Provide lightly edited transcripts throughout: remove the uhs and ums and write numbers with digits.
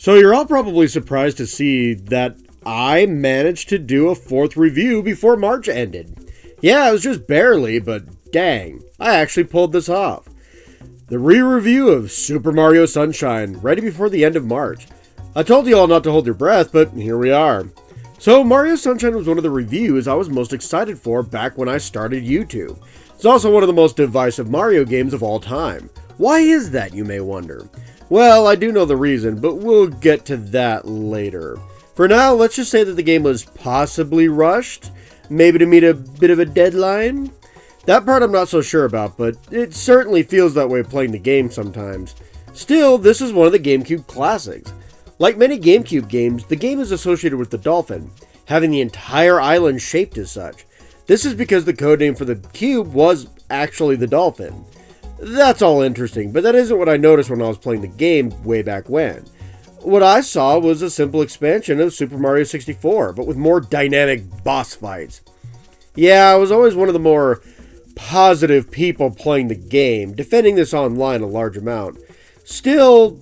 So you're all probably surprised to see that I managed to do a fourth review before March ended. Yeah, it was just barely, but dang, I actually pulled this off. The re-review of Super Mario Sunshine, ready before the end of March. I told you all not to hold your breath, but here we are. So Mario Sunshine was one of the reviews I was most excited for back when I started YouTube. It's also one of the most divisive Mario games of all time. Why is that, you may wonder? Well, I do know the reason, but we'll get to that later. For now, let's just say that the game was possibly rushed, maybe to meet a bit of a deadline. That part I'm not so sure about, but it certainly feels that way playing the game sometimes. Still, this is one of the GameCube classics. Like many GameCube games, the game is associated with the dolphin, having the entire island shaped as such. This is because the codename for the cube was actually the dolphin. That's all interesting, but that isn't what I noticed when I was playing the game way back when. What I saw was a simple expansion of Super Mario 64, but with more dynamic boss fights. Yeah, I was always one of the more positive people playing the game, defending this online a large amount. Still,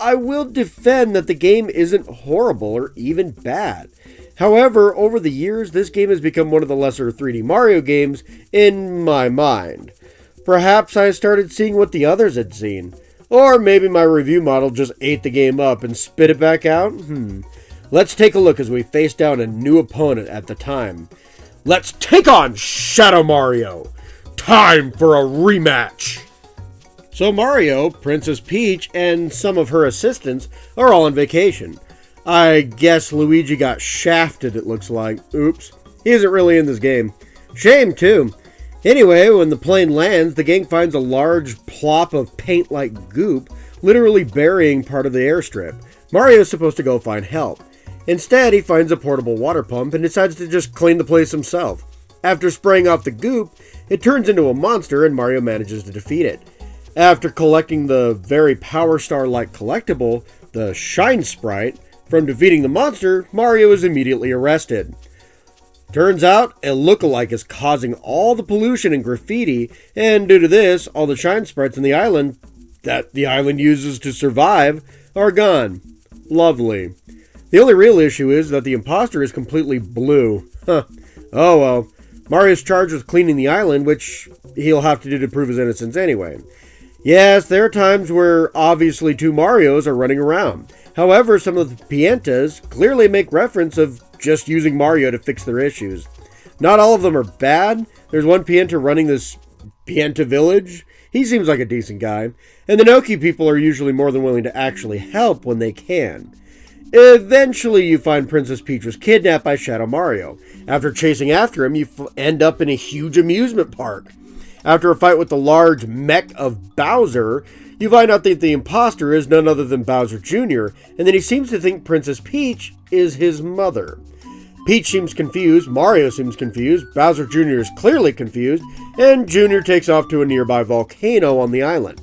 I will defend that the game isn't horrible or even bad. However, over the years, this game has become one of the lesser 3D Mario games in my mind. Perhaps I started seeing what the others had seen. Or maybe my review model just ate the game up and spit it back out? Let's take a look as we face down a new opponent at the time. Let's take on Shadow Mario! Time for a rematch! So Mario, Princess Peach, and some of her assistants are all on vacation. I guess Luigi got shafted, it looks like. Oops. He isn't really in this game. Shame, too. Anyway, when the plane lands, the gang finds a large plop of paint-like goop, literally burying part of the airstrip. Mario is supposed to go find help. Instead, he finds a portable water pump and decides to just clean the place himself. After spraying off the goop, it turns into a monster and Mario manages to defeat it. After collecting the very Power Star-like collectible, the Shine Sprite, from defeating the monster, Mario is immediately arrested. Turns out, a lookalike is causing all the pollution and graffiti, and due to this, all the Shine Sprites in the island that the island uses to survive are gone. Lovely. The only real issue is that the imposter is completely blue. Oh well. Mario's charged with cleaning the island, which he'll have to do to prove his innocence anyway. Yes, there are times where obviously two Marios are running around. However, some of the Pientas clearly make reference of just using Mario to fix their issues. Not all of them are bad. There's one Pienta running this Pienta village. He seems like a decent guy. And the Noki people are usually more than willing to actually help when they can. Eventually, you find Princess Peach was kidnapped by Shadow Mario. After chasing after him, you end up in a huge amusement park. After a fight with the large mech of Bowser, you find out that the imposter is none other than Bowser Jr., and then he seems to think Princess Peach is his mother. Peach seems confused, Mario seems confused, Bowser Jr. is clearly confused, and Jr. takes off to a nearby volcano on the island.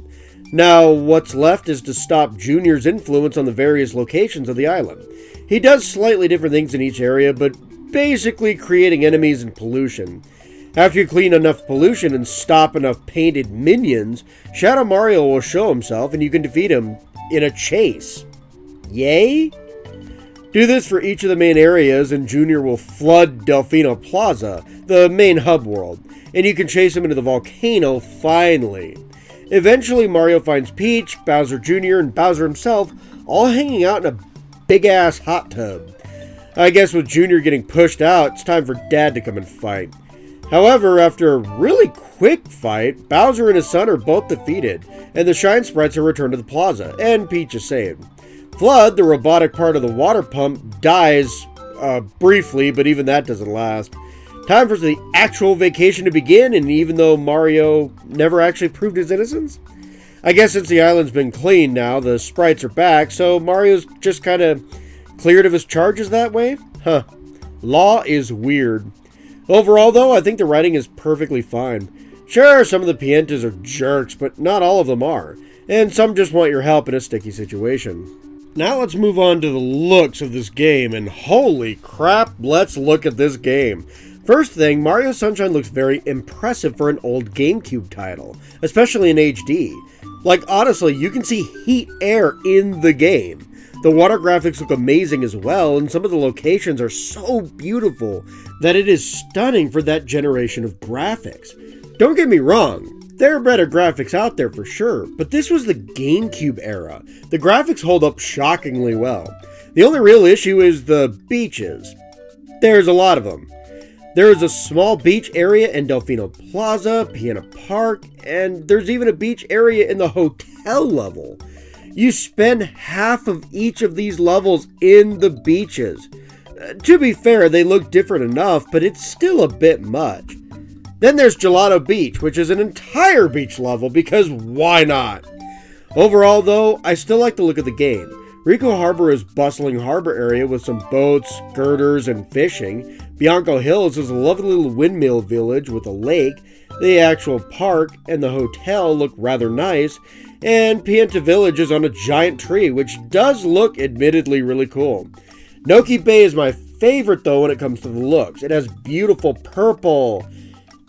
Now, what's left is to stop Jr.'s influence on the various locations of the island. He does slightly different things in each area, but basically creating enemies and pollution. After you clean enough pollution and stop enough painted minions, Shadow Mario will show himself and you can defeat him in a chase. Yay? Do this for each of the main areas and Junior will flood Delfino Plaza, the main hub world, and you can chase him into the volcano finally. Eventually Mario finds Peach, Bowser Jr., and Bowser himself all hanging out in a big-ass hot tub. I guess with Junior getting pushed out, it's time for Dad to come and fight. However, after a really quick fight, Bowser and his son are both defeated, and the Shine Sprites are returned to the plaza, and Peach is saved. Flood, the robotic part of the water pump, dies briefly, but even that doesn't last. Time for the actual vacation to begin, and even though Mario never actually proved his innocence? I guess since the island's been cleaned now, the sprites are back, so Mario's just kind of cleared of his charges that way? Huh. Law is weird. Overall, though, I think the writing is perfectly fine. Sure, some of the Pientas are jerks, but not all of them are. And some just want your help in a sticky situation. Now let's move on to the looks of this game, and holy crap, let's look at this game. First thing, Mario Sunshine looks very impressive for an old GameCube title, especially in HD. Like, honestly, you can see heat air in the game. The water graphics look amazing as well, and some of the locations are so beautiful that it is stunning for that generation of graphics. Don't get me wrong, there are better graphics out there for sure, but this was the GameCube era. The graphics hold up shockingly well. The only real issue is the beaches. There's a lot of them. There is a small beach area in Delfino Plaza, Piano Park, and there's even a beach area in the hotel level. You spend half of each of these levels in the beaches. To be fair, they look different enough, but it's still a bit much. Then there's Gelato Beach, which is an entire beach level because why not? Overall though, I still like the look of the game. Rico Harbor is a bustling harbor area with some boats, girders, and fishing. Bianco Hills is a lovely little windmill village with a lake. The actual park and the hotel look rather nice. And Pianta Village is on a giant tree, which does look admittedly really cool. Noki Bay is my favorite though when it comes to the looks. It has beautiful purple,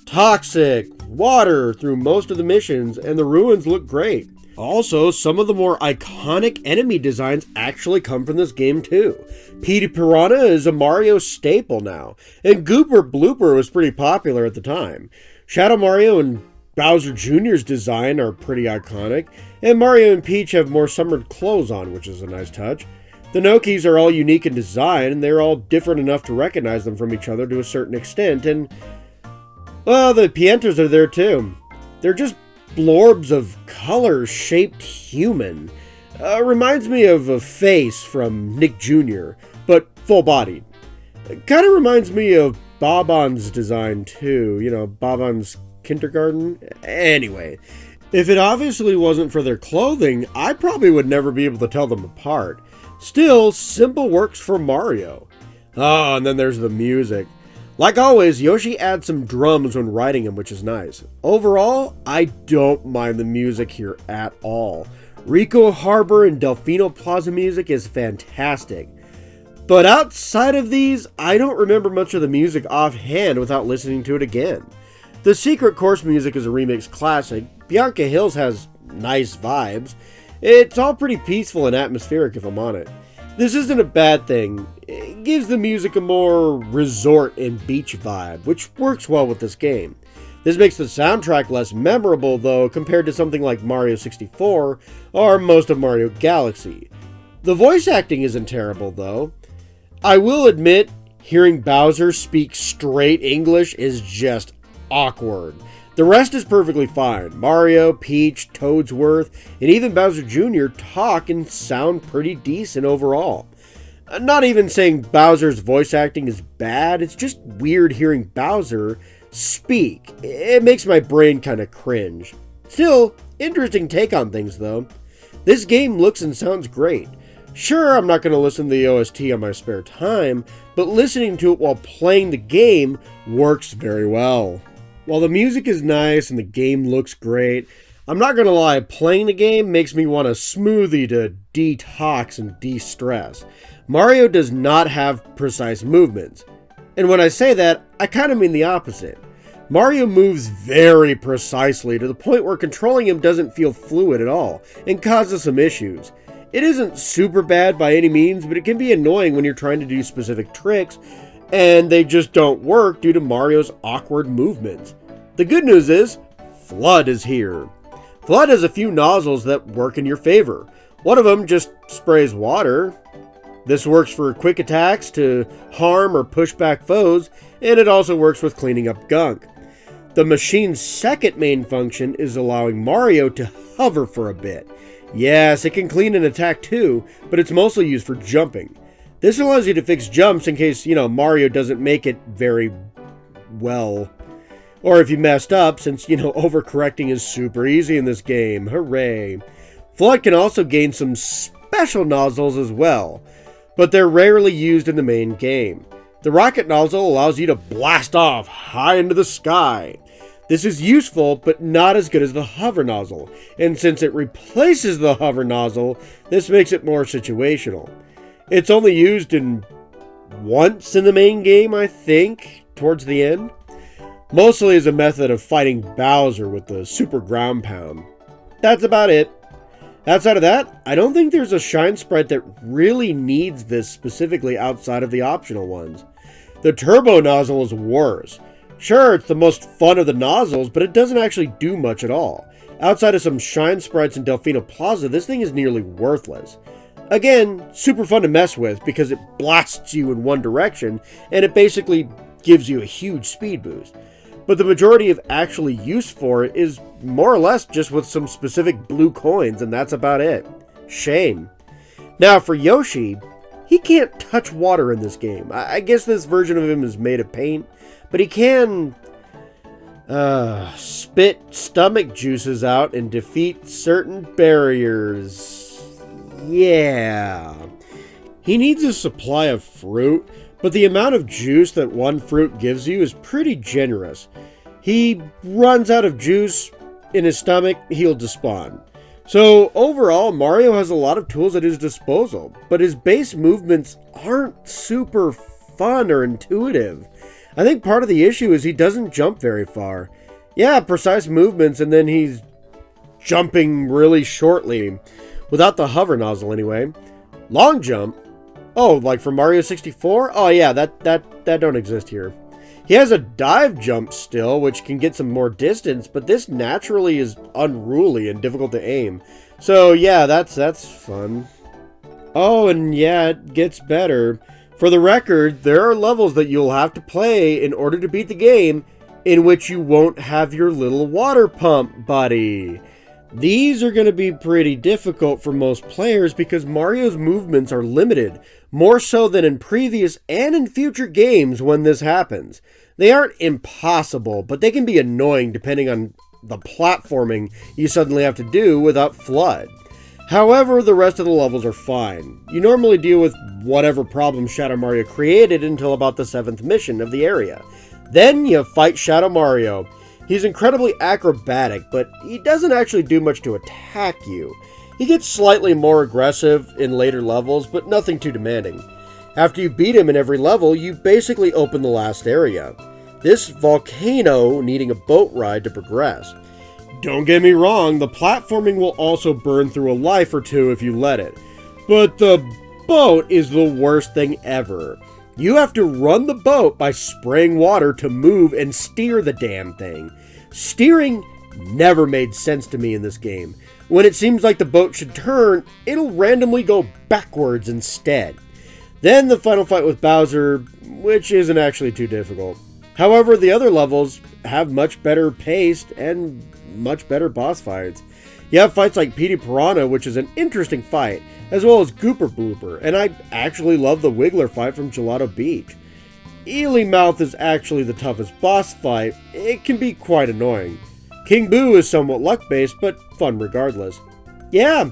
toxic water through most of the missions, and the ruins look great. Also, some of the more iconic enemy designs actually come from this game too. Petey Piranha is a Mario staple now, and Gooper Blooper was pretty popular at the time. Shadow Mario and Bowser Jr.'s design are pretty iconic, and Mario and Peach have more summered clothes on, which is a nice touch. The Nokis are all unique in design, and they're all different enough to recognize them from each other to a certain extent, and well, the Piantas are there too. They're just blorbs of color shaped human. Reminds me of a face from Nick Jr., but full-bodied. Kind of reminds me of Bob-On's design too, you know, Bob-On's kindergarten. Anyway, if it obviously wasn't for their clothing, I probably would never be able to tell them apart. Still, simple works for Mario. Oh, and then there's the music. Like always, Yoshi adds some drums when riding him, which is nice. Overall, I don't mind the music here at all. Rico Harbor and Delfino Plaza music is fantastic. But outside of these, I don't remember much of the music offhand without listening to it again. The Secret Course music is a remix classic. Bianca Hills has nice vibes. It's all pretty peaceful and atmospheric if I'm on it. This isn't a bad thing. It gives the music a more resort and beach vibe, which works well with this game. This makes the soundtrack less memorable though compared to something like Mario 64 or most of Mario Galaxy. The voice acting isn't terrible though. I will admit, hearing Bowser speak straight English is just awkward. The rest is perfectly fine. Mario, Peach, Toadsworth, and even Bowser Jr. talk and sound pretty decent overall. Not even saying Bowser's voice acting is bad, it's just weird hearing Bowser speak. It makes my brain kind of cringe. Still, interesting take on things though. This game looks and sounds great. Sure, I'm not going to listen to the OST on my spare time, but listening to it while playing the game works very well. While the music is nice and the game looks great, I'm not going to lie, playing the game makes me want a smoothie to detox and de-stress. Mario does not have precise movements. And when I say that, I kind of mean the opposite. Mario moves very precisely to the point where controlling him doesn't feel fluid at all and causes some issues. It isn't super bad by any means, but it can be annoying when you're trying to do specific tricks and they just don't work due to Mario's awkward movements. The good news is, Flood is here. Flood has a few nozzles that work in your favor. One of them just sprays water. This works for quick attacks to harm or push back foes, and it also works with cleaning up gunk. The machine's second main function is allowing Mario to hover for a bit. Yes, it can clean and attack too, but it's mostly used for jumping. This allows you to fix jumps in case, Mario doesn't make it very well. Or if you messed up, since, overcorrecting is super easy in this game. Hooray. Flood can also gain some special nozzles as well, but they're rarely used in the main game. The rocket nozzle allows you to blast off high into the sky. This is useful, but not as good as the hover nozzle, and since it replaces the hover nozzle, this makes it more situational. It's only used once in the main game, I think, towards the end. Mostly as a method of fighting Bowser with the super ground pound. That's about it. Outside of that, I don't think there's a Shine Sprite that really needs this specifically outside of the optional ones. The Turbo Nozzle is worse. Sure, it's the most fun of the nozzles, but it doesn't actually do much at all. Outside of some Shine Sprites in Delfino Plaza, this thing is nearly worthless. Again, super fun to mess with because it blasts you in one direction, and it basically gives you a huge speed boost. But the majority of actually use for it is more or less just with some specific blue coins, and that's about it. Shame. Now for Yoshi, he can't touch water in this game. I guess this version of him is made of paint, but he can spit stomach juices out and defeat certain barriers. Yeah. He needs a supply of fruit, but the amount of juice that one fruit gives you is pretty generous. He runs out of juice in his stomach, he'll despawn. So overall, Mario has a lot of tools at his disposal, but his base movements aren't super fun or intuitive. I think part of the issue is he doesn't jump very far. Yeah, precise movements, and then he's jumping really shortly. Without the hover nozzle anyway. Long jump? Oh, like for Mario 64? Oh yeah, that don't exist here. He has a dive jump still, which can get some more distance, but this naturally is unruly and difficult to aim. So yeah, that's fun. Oh, and yeah, it gets better. For the record, there are levels that you'll have to play in order to beat the game, in which you won't have your little water pump buddy. These are going to be pretty difficult for most players because Mario's movements are limited, more so than in previous and in future games when this happens. They aren't impossible, but they can be annoying depending on the platforming you suddenly have to do without FLUDD. However, the rest of the levels are fine. You normally deal with whatever problem Shadow Mario created until about the 7th mission of the area. Then you fight Shadow Mario. He's incredibly acrobatic, but he doesn't actually do much to attack you. He gets slightly more aggressive in later levels, but nothing too demanding. After you beat him in every level, you basically open the last area. This volcano needing a boat ride to progress. Don't get me wrong, the platforming will also burn through a life or two if you let it. But the boat is the worst thing ever. You have to run the boat by spraying water to move and steer the damn thing. Steering never made sense to me in this game. When it seems like the boat should turn, it'll randomly go backwards instead. Then the final fight with Bowser, which isn't actually too difficult. However, the other levels have much better paced and much better boss fights. You have fights like Petey Piranha, which is an interesting fight, as well as Gooper Blooper, and I actually love the Wiggler fight from Gelato Beach. Eely Mouth is actually the toughest boss fight. It can be quite annoying. King Boo is somewhat luck-based, but fun regardless. Yeah,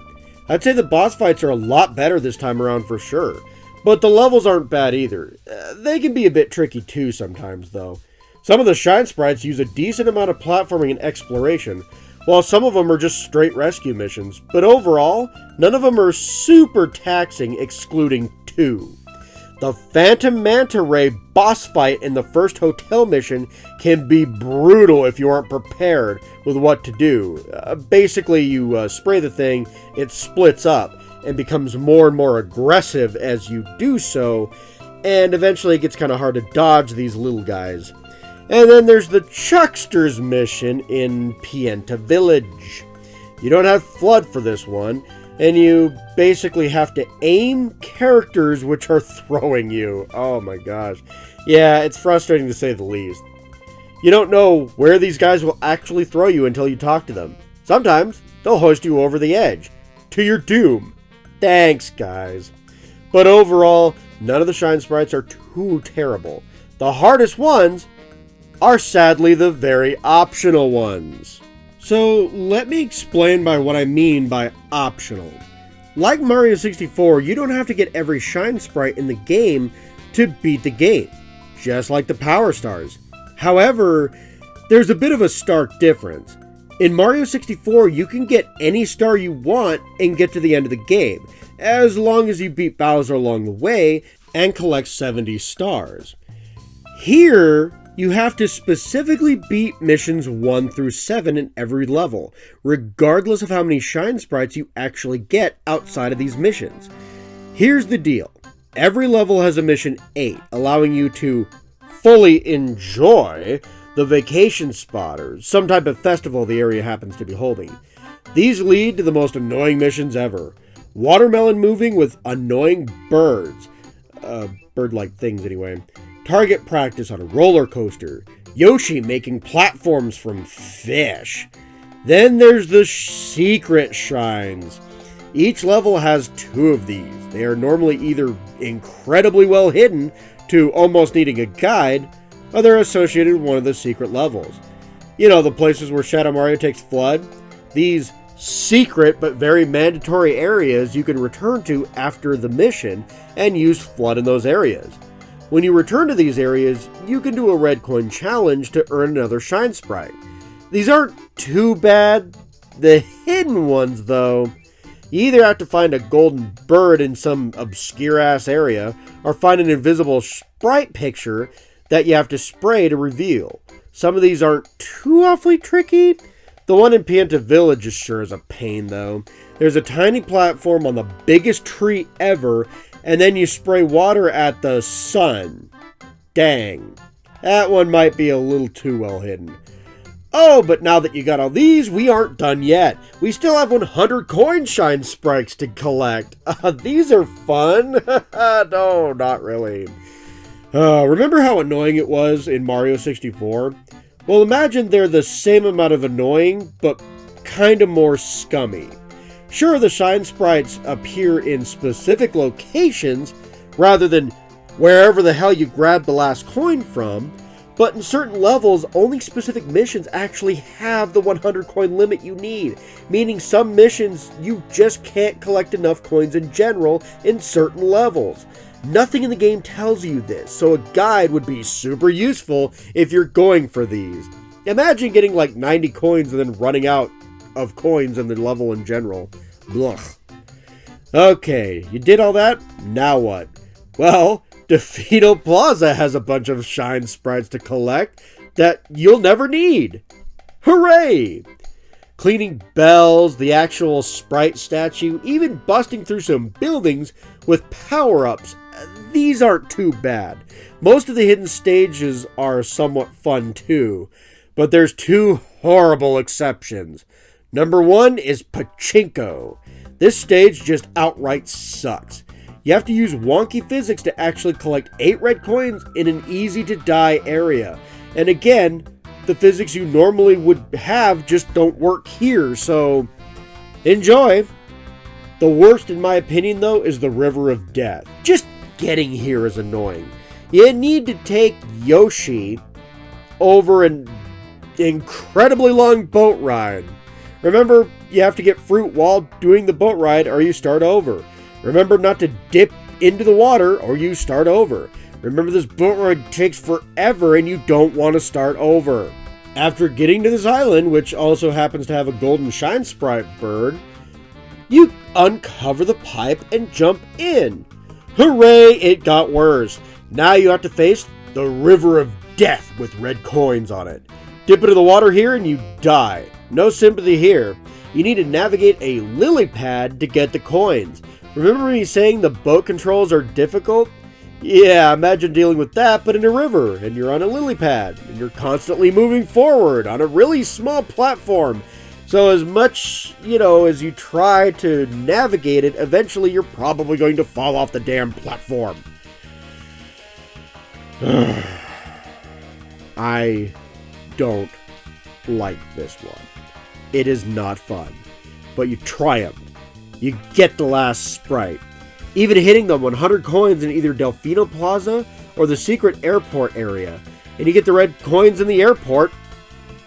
I'd say the boss fights are a lot better this time around for sure, but the levels aren't bad either. They can be a bit tricky too sometimes, though. Some of the Shine Sprites use a decent amount of platforming and exploration, while some of them are just straight rescue missions, but overall, none of them are super taxing excluding 2. The Phantom Manta Ray boss fight in the first hotel mission can be brutal if you aren't prepared with what to do. Basically, you spray the thing, it splits up, and becomes more and more aggressive as you do so, and eventually it gets kind of hard to dodge these little guys. And then there's the Chucksters mission in Pienta Village. You don't have FLUDD for this one, and you basically have to aim characters which are throwing you. Oh my gosh. Yeah, it's frustrating to say the least. You don't know where these guys will actually throw you until you talk to them. Sometimes they'll hoist you over the edge, to your doom. Thanks, guys. But overall, none of the Shine Sprites are too terrible. The hardest ones are sadly the very optional ones. So let me explain by what I mean by optional. Like Mario 64, you don't have to get every Shine Sprite in the game to beat the game, just like the Power Stars. However, there's a bit of a stark difference. In Mario 64, you can get any star you want and get to the end of the game, as long as you beat Bowser along the way and collect 70 stars. Here, You have to specifically beat missions 1 through 7 in every level, regardless of how many Shine Sprites you actually get outside of these missions. Here's the deal. Every level has a mission 8, allowing you to fully enjoy the vacation spot or some type of festival the area happens to be holding. These lead to the most annoying missions ever. Watermelon moving with annoying birds. Bird-like things anyway. Target practice on a roller coaster. Yoshi making platforms from fish. Then there's the secret shrines. Each level has 2 of these. They are normally either incredibly well hidden to almost needing a guide, or they're associated with one of the secret levels. You know, the places where Shadow Mario takes Flood? These secret but very mandatory areas you can return to after the mission and use Flood in those areas. When you return to these areas, you can do a red coin challenge to earn another Shine Sprite. These aren't too bad. The hidden ones, though, you either have to find a golden bird in some obscure-ass area, or find an invisible sprite picture that you have to spray to reveal. Some of these aren't too awfully tricky. The one in Pianta Village is sure as a pain, though. There's a tiny platform on the biggest tree ever, and then you spray water at the sun. Dang. That one might be a little too well hidden. Oh, but now that you got all these, we aren't done yet. We still have 100 coin Shine Sprites to collect. These are fun. No, not really. Remember how annoying it was in Mario 64? Well, imagine they're the same amount of annoying, but kind of more scummy. Sure, the Shine Sprites appear in specific locations, rather than wherever the hell you grabbed the last coin from, but in certain levels, only specific missions actually have the 100 coin limit you need, meaning some missions you just can't collect enough coins in general in certain levels. Nothing in the game tells you this, so a guide would be super useful if you're going for these. Imagine getting like 90 coins and then running out of coins in the level in general. Blech. Okay, you did all that? Now what? Well, Delfino Plaza has a bunch of Shine Sprites to collect that you'll never need. Hooray! Cleaning bells, the actual Sprite statue, even busting through some buildings with power-ups. These aren't too bad. Most of the hidden stages are somewhat fun too, but there's 2 horrible exceptions. Number 1 is Pachinko. This stage just outright sucks. You have to use wonky physics to actually collect 8 red coins in an easy-to-die area. And again, the physics you normally would have just don't work here, so enjoy. The worst, in my opinion, though, is the River of Death. Just getting here is annoying. You need to take Yoshi over an incredibly long boat ride. Remember, you have to get fruit while doing the boat ride or you start over. Remember not to dip into the water or you start over. Remember, this boat ride takes forever and you don't want to start over. After getting to this island, which also happens to have a golden Shine Sprite bird, you uncover the pipe and jump in. Hooray, it got worse. Now you have to face the River of Death with red coins on it. Dip into the water here and you die. No sympathy here. You need to navigate a lily pad to get the coins. Remember me saying the boat controls are difficult? Yeah, imagine dealing with that, but in a river, and you're on a lily pad, and you're constantly moving forward on a really small platform. So as much, as you try to navigate it, eventually you're probably going to fall off the damn platform. I don't like this one. It is not fun, but you triumph. You get the last Sprite. Even hitting the 100 coins in either Delfino Plaza or the secret airport area. And you get the red coins in the airport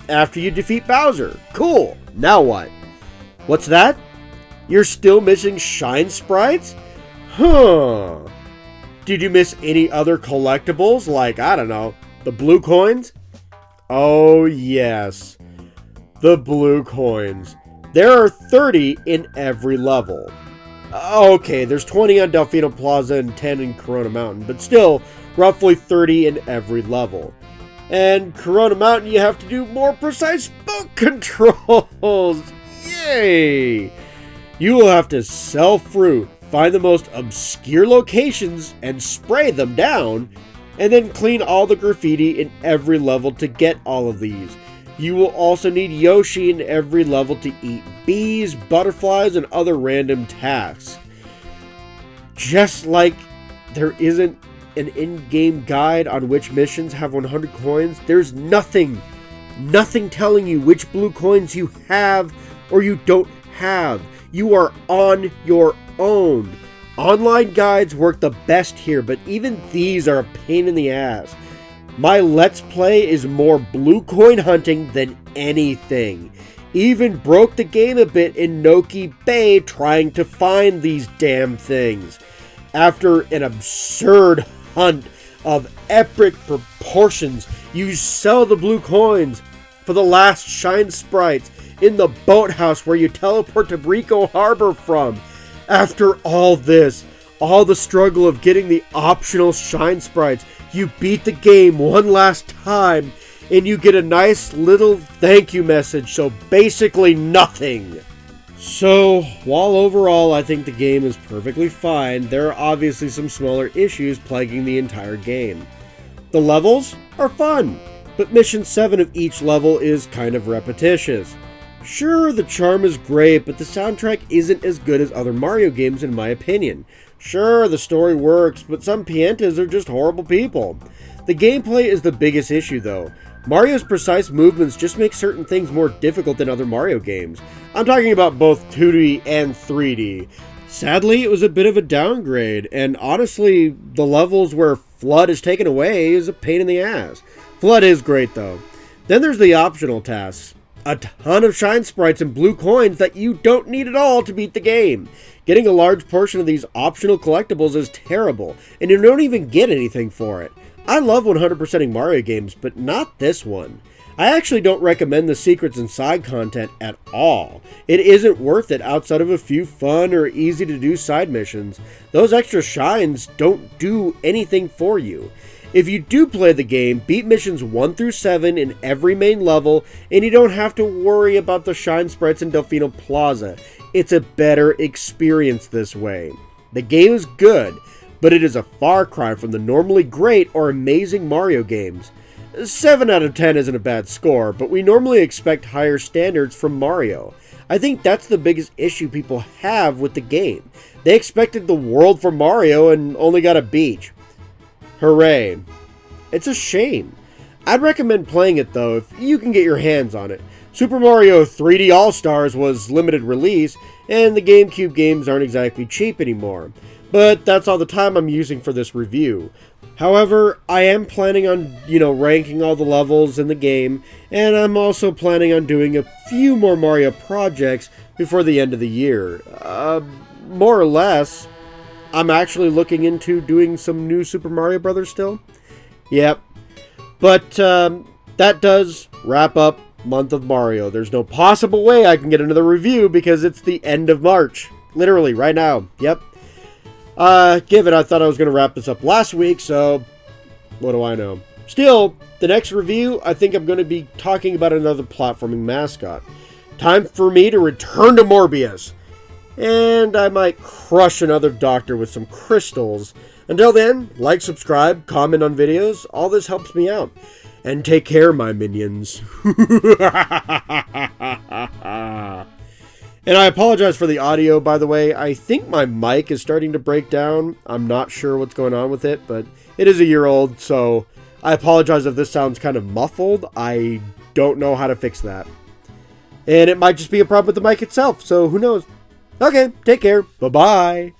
after you defeat Bowser. Cool. Now what? What's that? You're still missing Shine Sprites? Huh. Did you miss any other collectibles like, I don't know, the blue coins? Oh, yes. The blue coins. There are 30 in every level. Okay, there's 20 on Delfino Plaza and 10 in Corona Mountain, but still, roughly 30 in every level. And Corona Mountain, you have to do more precise boat controls. Yay! You will have to sell fruit, find the most obscure locations and spray them down, and then clean all the graffiti in every level to get all of these. You will also need Yoshi in every level to eat bees, butterflies, and other random tasks. Just like there isn't an in-game guide on which missions have 100 coins, there's nothing telling you which blue coins you have or you don't have. You are on your own. Online guides work the best here, but even these are a pain in the ass. My Let's Play is more blue coin hunting than anything. Even broke the game a bit in Noki Bay trying to find these damn things. After an absurd hunt of epic proportions, you sell the blue coins for the last Shine Sprites in the boathouse where you teleport to Brico Harbor from. After all this, all the struggle of getting the optional Shine Sprites, you beat the game one last time and you get a nice little thank you message, so basically nothing. So, while overall I think the game is perfectly fine, there are obviously some smaller issues plaguing the entire game. The levels are fun, but mission 7 of each level is kind of repetitious. Sure, the charm is great, but the soundtrack isn't as good as other Mario games in my opinion. Sure, the story works, but some Pientas are just horrible people. The gameplay is the biggest issue though. Mario's precise movements just make certain things more difficult than other Mario games. I'm talking about both 2D and 3D. Sadly, it was a bit of a downgrade, and honestly, the levels where Flood is taken away is a pain in the ass. Flood is great though. Then there's the optional tasks. A ton of Shine Sprites and blue coins that you don't need at all to beat the game. Getting a large portion of these optional collectibles is terrible, and you don't even get anything for it. I love 100%ing Mario games, but not this one. I actually don't recommend the secrets and side content at all. It isn't worth it outside of a few fun or easy to do side missions. Those extra shines don't do anything for you. If you do play the game, beat missions 1 through 7 in every main level, and you don't have to worry about the Shine Sprites in Delfino Plaza. It's a better experience this way. The game is good, but it is a far cry from the normally great or amazing Mario games. 7 out of 10 isn't a bad score, but we normally expect higher standards from Mario. I think that's the biggest issue people have with the game. They expected the world from Mario and only got a beach. Hooray. It's a shame. I'd recommend playing it though if you can get your hands on it. Super Mario 3D All-Stars was limited release, and the GameCube games aren't exactly cheap anymore. But that's all the time I'm using for this review. However, I am planning on, ranking all the levels in the game, and I'm also planning on doing a few more Mario projects before the end of the year. More or less, I'm actually looking into doing some new Super Mario Brothers still. Yep. But that does wrap up month of Mario. There's no possible way I can get another review because it's the end of March. Literally, right now. Yep. Given I thought I was going to wrap this up last week, so what do I know? Still, the next review, I think I'm going to be talking about another platforming mascot. Time for me to return to Morbius. And I might crush another doctor with some crystals. Until then, like, subscribe, comment on videos. All this helps me out. And take care, my minions. And I apologize for the audio, by the way. I think my mic is starting to break down. I'm not sure what's going on with it, but it is a year old, so I apologize if this sounds kind of muffled. I don't know how to fix that. And it might just be a problem with the mic itself, so who knows? Okay, take care. Bye-bye.